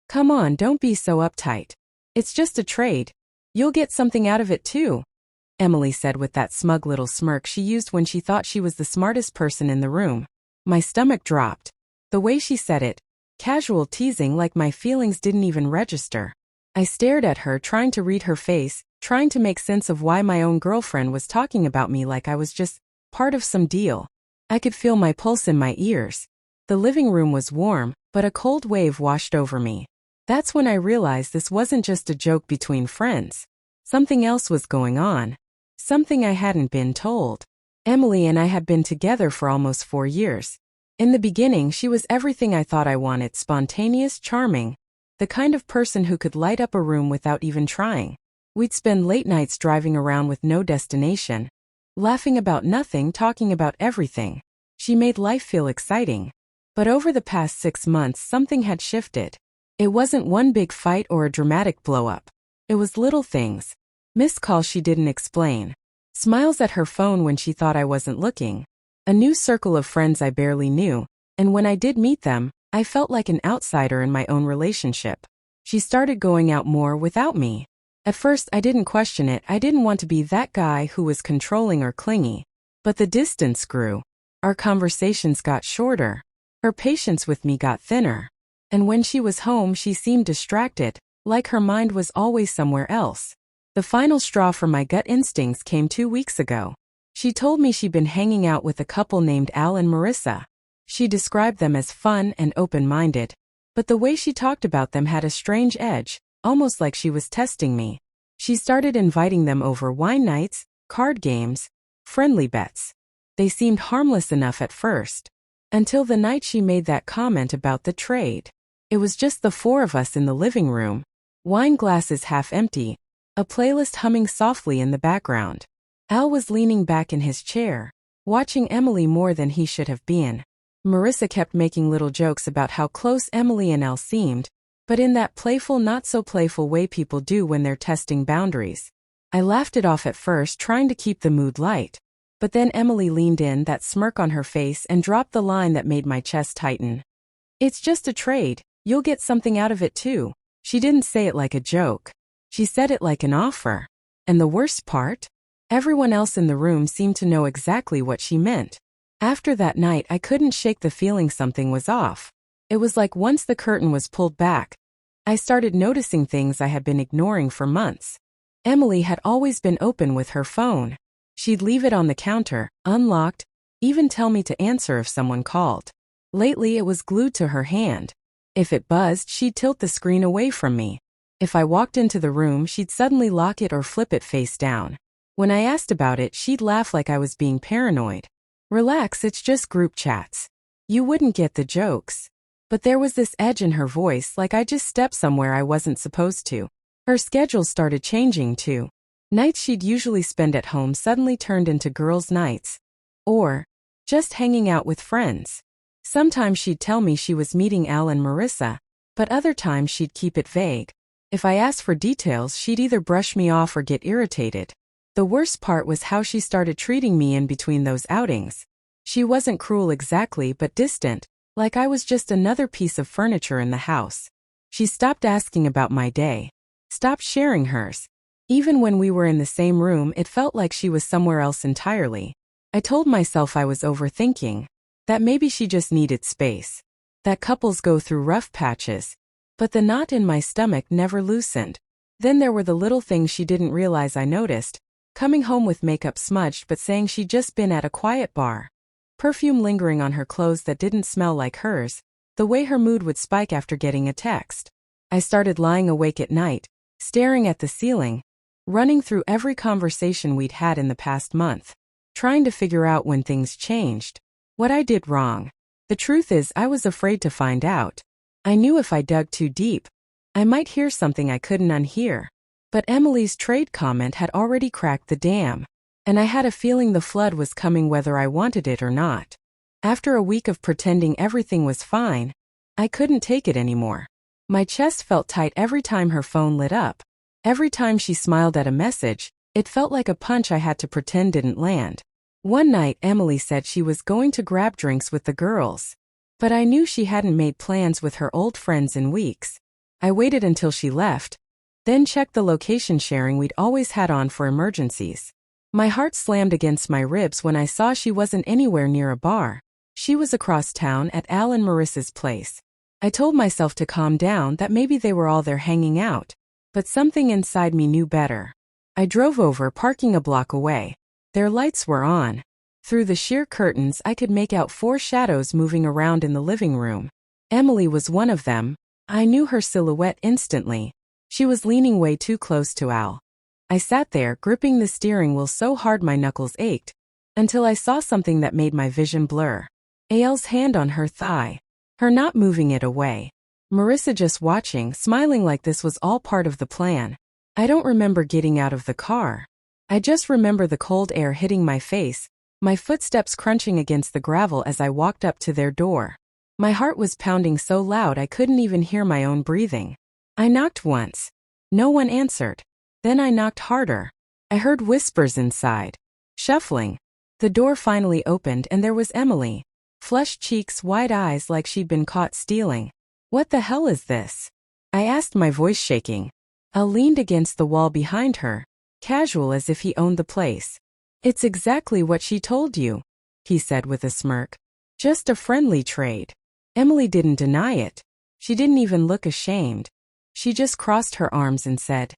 Come on, don't be so uptight. It's just a trade. You'll get something out of it too, Emily said with that smug little smirk she used when she thought she was the smartest person in the room. My stomach dropped. The way she said it, casual teasing like my feelings didn't even register. I stared at her, trying to read her face, trying to make sense of why my own girlfriend was talking about me like I was just part of some deal. I could feel my pulse in my ears. The living room was warm, but a cold wave washed over me. That's when I realized this wasn't just a joke between friends. Something else was going on. Something I hadn't been told. Emily and I had been together for almost 4 years. In the beginning, she was everything I thought I wanted: spontaneous, charming, the kind of person who could light up a room without even trying. We'd spend late nights driving around with no destination, laughing about nothing, talking about everything. She made life feel exciting. But over the past 6 months, something had shifted. It wasn't one big fight or a dramatic blow-up. It was little things. Missed calls she didn't explain. Smiles at her phone when she thought I wasn't looking. A new circle of friends I barely knew, and when I did meet them, I felt like an outsider in my own relationship. She started going out more without me. At first I didn't question it. I didn't want to be that guy who was controlling or clingy. But the distance grew. Our conversations got shorter. Her patience with me got thinner. And when she was home, she seemed distracted, like her mind was always somewhere else. The final straw for my gut instincts came 2 weeks ago. She told me she'd been hanging out with a couple named Al and Marissa. She described them as fun and open-minded, but the way she talked about them had a strange edge, almost like she was testing me. She started inviting them over: wine nights, card games, friendly bets. They seemed harmless enough at first, until the night she made that comment about the trade. It was just the 4 of us in the living room, wine glasses half empty, a playlist humming softly in the background. Al was leaning back in his chair, watching Emily more than he should have been. Marissa kept making little jokes about how close Emily and Al seemed, but in that playful, not-so-playful way people do when they're testing boundaries. I laughed it off at first, trying to keep the mood light. But then Emily leaned in, that smirk on her face, and dropped the line that made my chest tighten. It's just a trade. You'll get something out of it too. She didn't say it like a joke. She said it like an offer. And the worst part? Everyone else in the room seemed to know exactly what she meant. After that night, I couldn't shake the feeling something was off. It was like once the curtain was pulled back, I started noticing things I had been ignoring for months. Emily had always been open with her phone. She'd leave it on the counter, unlocked, even tell me to answer if someone called. Lately, it was glued to her hand. If it buzzed, she'd tilt the screen away from me. If I walked into the room, she'd suddenly lock it or flip it face down. When I asked about it, she'd laugh like I was being paranoid. Relax, it's just group chats. You wouldn't get the jokes. But there was this edge in her voice, like I just stepped somewhere I wasn't supposed to. Her schedule started changing too. Nights she'd usually spend at home suddenly turned into girls' nights. Or just hanging out with friends. Sometimes she'd tell me she was meeting Al and Marissa, but other times she'd keep it vague. If I asked for details, she'd either brush me off or get irritated. The worst part was how she started treating me in between those outings. She wasn't cruel exactly, but distant, like I was just another piece of furniture in the house. She stopped asking about my day, stopped sharing hers. Even when we were in the same room, it felt like she was somewhere else entirely. I told myself I was overthinking, that maybe she just needed space, that couples go through rough patches. But the knot in my stomach never loosened. Then there were the little things she didn't realize I noticed. Coming home with makeup smudged but saying she'd just been at a quiet bar. Perfume lingering on her clothes that didn't smell like hers. The way her mood would spike after getting a text. I started lying awake at night, staring at the ceiling, running through every conversation we'd had in the past month, trying to figure out when things changed, what I did wrong. The truth is, I was afraid to find out. I knew if I dug too deep, I might hear something I couldn't unhear. But Emily's trade comment had already cracked the dam, and I had a feeling the flood was coming whether I wanted it or not. After a week of pretending everything was fine, I couldn't take it anymore. My chest felt tight every time her phone lit up. Every time she smiled at a message, it felt like a punch I had to pretend didn't land. One night, Emily said she was going to grab drinks with the girls. But I knew she hadn't made plans with her old friends in weeks. I waited until she left, then checked the location sharing we'd always had on for emergencies. My heart slammed against my ribs when I saw she wasn't anywhere near a bar. She was across town at Al and Marissa's place. I told myself to calm down, that maybe they were all there hanging out, but something inside me knew better. I drove over, parking a block away. Their lights were on. Through the sheer curtains I could make out 4 shadows moving around in the living room. Emily was one of them. I knew her silhouette instantly. She was leaning way too close to Al. I sat there, gripping the steering wheel so hard my knuckles ached, until I saw something that made my vision blur. Al's hand on her thigh. Her not moving it away. Marissa just watching, smiling like this was all part of the plan. I don't remember getting out of the car. I just remember the cold air hitting my face, my footsteps crunching against the gravel as I walked up to their door. My heart was pounding so loud I couldn't even hear my own breathing. I knocked once. No one answered. Then I knocked harder. I heard whispers inside. Shuffling. The door finally opened and there was Emily. Flushed cheeks, wide eyes like she'd been caught stealing. "What the hell is this?" I asked, my voice shaking. Al leaned against the wall behind her, casual as if he owned the place. "It's exactly what she told you," he said with a smirk. "Just a friendly trade." Emily didn't deny it. She didn't even look ashamed. She just crossed her arms and said,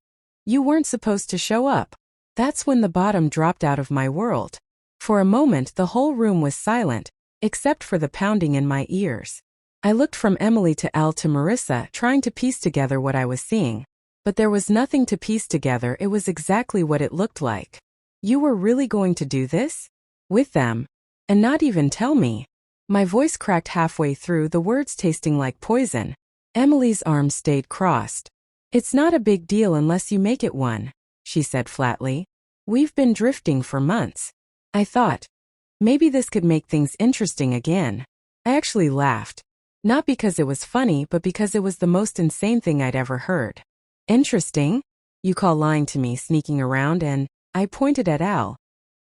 "You weren't supposed to show up." That's when the bottom dropped out of my world. For a moment the whole room was silent, except for the pounding in my ears. I looked from Emily to Al to Marissa, trying to piece together what I was seeing. But there was nothing to piece together. It was exactly what it looked like. "You were really going to do this? With them? And not even tell me?" My voice cracked halfway through, the words tasting like poison. Emily's arms stayed crossed. "It's not a big deal unless you make it one," she said flatly. "We've been drifting for months." I thought, maybe this could make things interesting again. I actually laughed. Not because it was funny, but because it was the most insane thing I'd ever heard. "Interesting? You call lying to me sneaking around?" And I pointed at Al.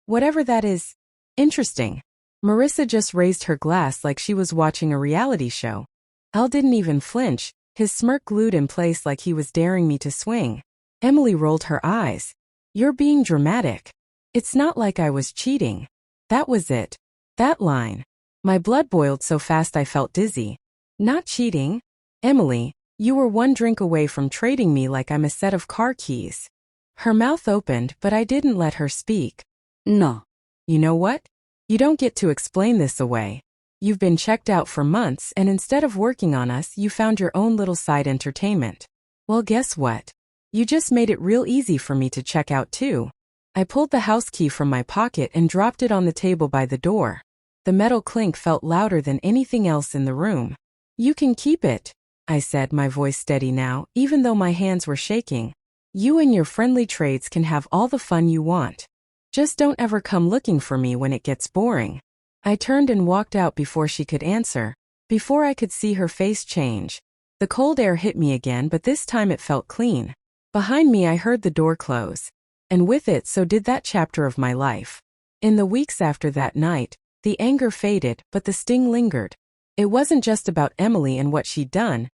"Whatever that is, interesting." Marissa just raised her glass like she was watching a reality show. Al didn't even flinch, his smirk glued in place like he was daring me to swing. Emily rolled her eyes. "You're being dramatic. It's not like I was cheating." That was it. That line. My blood boiled so fast I felt dizzy. "Not cheating? Emily, you were one drink away from trading me like I'm a set of car keys." Her mouth opened, but I didn't let her speak. "No. You know what? You don't get to explain this away. You've been checked out for months, and instead of working on us, you found your own little side entertainment. Well, guess what? You just made it real easy for me to check out too." I pulled the house key from my pocket and dropped it on the table by the door. The metal clink felt louder than anything else in the room. "You can keep it," I said, my voice steady now, even though my hands were shaking. "You and your friendly trades can have all the fun you want. Just don't ever come looking for me when it gets boring." I turned and walked out before she could answer, before I could see her face change. The cold air hit me again, but this time it felt clean. Behind me I heard the door close. And with it, so did that chapter of my life. In the weeks after that night, the anger faded, but the sting lingered. It wasn't just about Emily and what she'd done.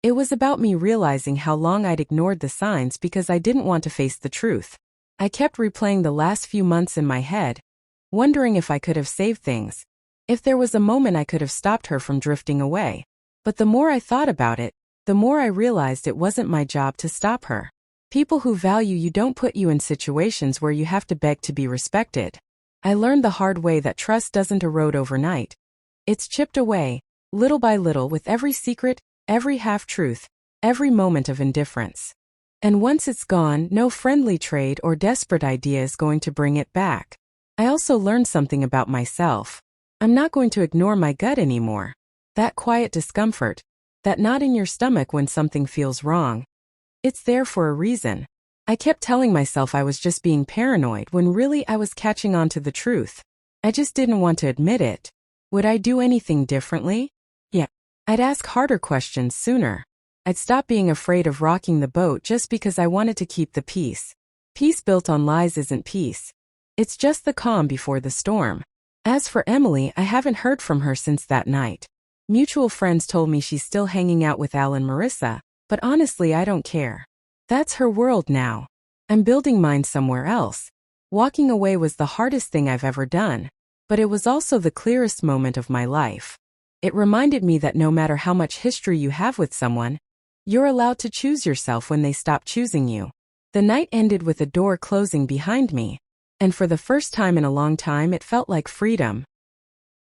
It was about me realizing how long I'd ignored the signs because I didn't want to face the truth. I kept replaying the last few months in my head, wondering if I could have saved things. If there was a moment I could have stopped her from drifting away. But the more I thought about it, the more I realized it wasn't my job to stop her. People who value you don't put you in situations where you have to beg to be respected. I learned the hard way that trust doesn't erode overnight. It's chipped away, little by little, with every secret, every half-truth, every moment of indifference. And once it's gone, no friendly trade or desperate idea is going to bring it back. I also learned something about myself. I'm not going to ignore my gut anymore. That quiet discomfort, that knot in your stomach when something feels wrong. It's there for a reason. I kept telling myself I was just being paranoid when really I was catching on to the truth. I just didn't want to admit it. Would I do anything differently? Yeah. I'd ask harder questions sooner. I'd stop being afraid of rocking the boat just because I wanted to keep the peace. Peace built on lies isn't peace. It's just the calm before the storm. As for Emily, I haven't heard from her since that night. Mutual friends told me she's still hanging out with Al and Marissa, But honestly, I don't care. That's her world now. I'm building mine somewhere else. Walking away was the hardest thing I've ever done, but it was also the clearest moment of my life. It reminded me that no matter how much history you have with someone, you're allowed to choose yourself when they stop choosing you. The night ended with a door closing behind me, and for the first time in a long time it felt like freedom.